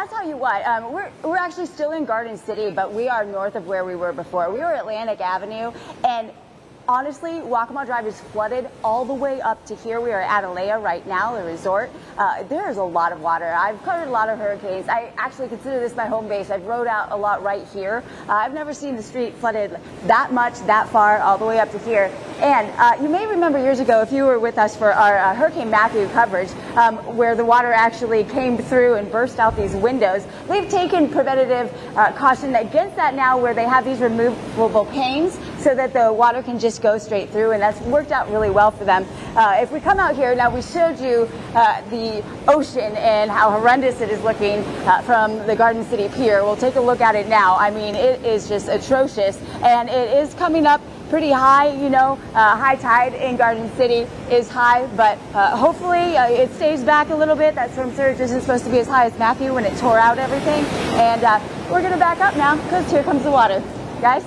I'll tell you what, we're actually still in Garden City, but we are north of where we were before. We were Atlantic Avenue, and honestly, Waccamaw Drive is flooded all the way up to here. We are at Atalaya right now, the resort. There is a lot of water. I've covered a lot of hurricanes. I actually consider this my home base. I've rode out a lot right here. I've never seen the street flooded that much, that far, all the way up to here. And you may remember years ago, if you were with us for our Hurricane Matthew coverage, where the water actually came through and burst out these windows. We've taken preventative caution against that now, where they have these removable panes so that the water can just go straight through, and that's worked out really well for them. If we come out here, now we showed you the ocean and how horrendous it is looking from the Garden City Pier. We'll take a look at it now. I mean, it is just atrocious, and it is coming up pretty high. You know, high tide in Garden City is high, but hopefully it stays back a little bit. That storm surge isn't supposed to be as high as Matthew when it tore out everything, and we're going to back up now because here comes the water. Guys?